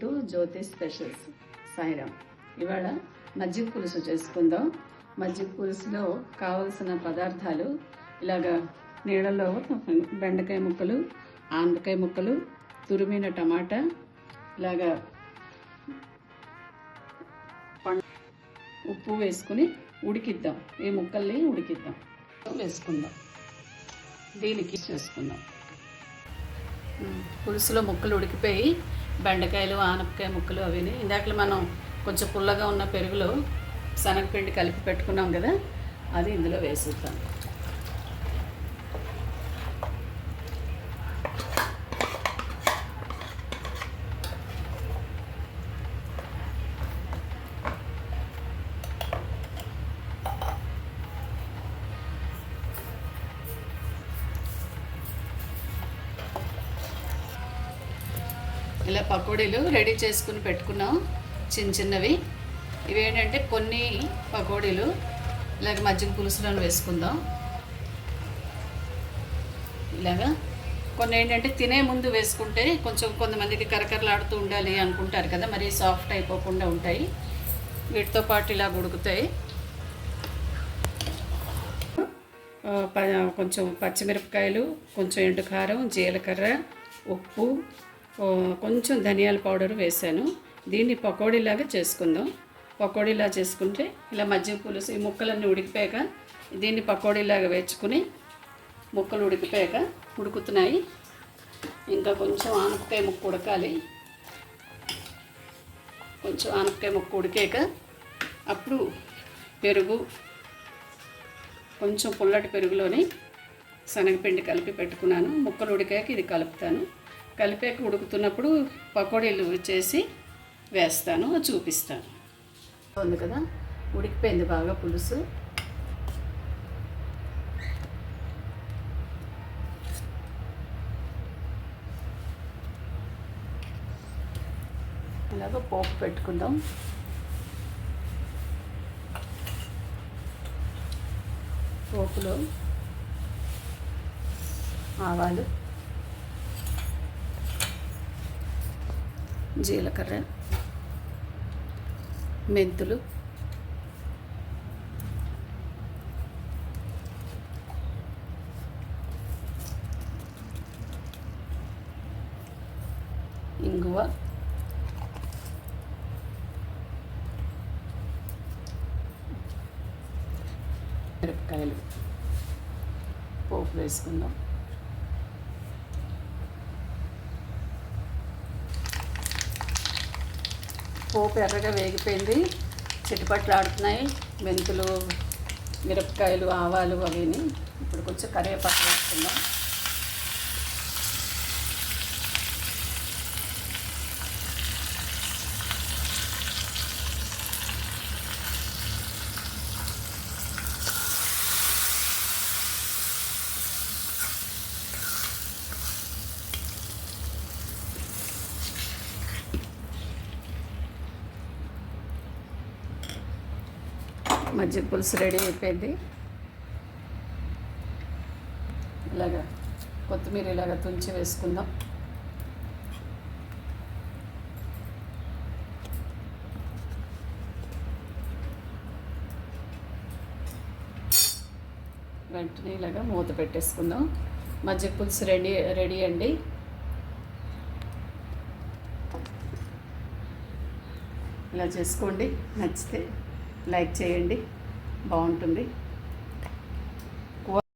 To Jyothi specials. Sairam. ఇవాళ మజ్జిగ పులుసు చేసుకుందాం. మజ్జిగ పులుసులో కావలసిన పదార్థాలు ఇలాగా నీళ్ళలో బెండకాయ ముక్కలు, ఆనపకాయ ముక్కలు, తురిమిన టమాటా, ఇలాగా ఉప్పు వేసుకుని ఉడికిద్దాం. ఈ ముక్కల్ని ఉడికిద్దాం. వేసుకుందాం. దీనికి చేసుకుందాం. పులుసులో ముక్కలు ఉడికిపోయి బెండకాయలు, ఆనపకాయ ముక్కలు అవిని ఇందాక మనం కొంచెం పుల్లగా ఉన్న పెరుగులో శనగపిండి కలిపి పెట్టుకున్నాం కదా, అది ఇందులో వేసేద్దాం. ఇలా పకోడీలు రెడీ చేసుకుని పెట్టుకున్నాం, చిన్న చిన్నవి. ఇవేంటంటే కొన్ని పకోడీలు ఇలాగ మజ్జిగ పులుసులో వేసుకుందాం. ఇలాగా కొన్ని ఏంటంటే తినే ముందు వేసుకుంటే కొంచెం కొంతమందికి కరకరలాడుతూ ఉండాలి అనుకుంటారు కదా, మరీ సాఫ్ట్ అయిపోకుండా ఉంటాయి. వీటితో పాటు ఇలా ఉడుకుతాయి. కొంచెం పచ్చిమిరపకాయలు, కొంచెం ఎండుకారం, జీలకర్ర, ఉప్పు, కొంచెం ధనియాల పౌడర్ వేసాను. దీన్ని పకోడీలాగా చేసుకుందాం. పకోడీలా చేసుకుంటే ఇలా మజ్జిగ పులుసు ఈ ముక్కలన్నీ ఉడికిపోయాక దీన్ని పకోడీలాగా వేసుకుని ముక్కలు ఉడికిపోయాక ఉడుకుతున్నాయి. ఇంకా కొంచెం ఆనపకాయ ముక్క ఉడకాలి. కొంచెం ఆనపకాయ ముక్క ఉడికాక అప్పుడు పెరుగు, కొంచెం పుల్లటి పెరుగులోని శనగపిండి కలిపి పెట్టుకున్నాను. ముక్కలు ఉడికాక ఇది కలుపుతాను. కలిపాక ఉడుకుతున్నప్పుడు పకోడీలు చేసి వేస్తాను, చూపిస్తాను. ఉంది కదా, ఉడికిపోయింది బాగా పులుసు. ఇలాగ పోపు పెట్టుకుందాం. పోపులో ఆవాలు, జీలకర్ర, మెంతులు, ఇంగువ, మిరపకాయలు పోపు వేసుకుందాం. పోపు ఎర్రగా వేగిపోయింది, చిట్టుపట్లు ఆడుతున్నాయి మెంతులు, మిరపకాయలు, ఆవాలు అవిని. ఇప్పుడు కొంచెం కరివేపాకు వేసుకుందాం. మజ్జిగ పులుసు రెడీ అయిపోయింది. ఇలాగా కొత్తిమీర ఇలాగ తుంచి వేసుకుందాం. వెంటనే ఇలాగా మూత పెట్టేసుకుందాం. మజ్జిగ పులుసు రెడీ అండి. ఇలా చేసుకోండి, నచ్చితే లైక్ చేయండి, బాగుంటుంది.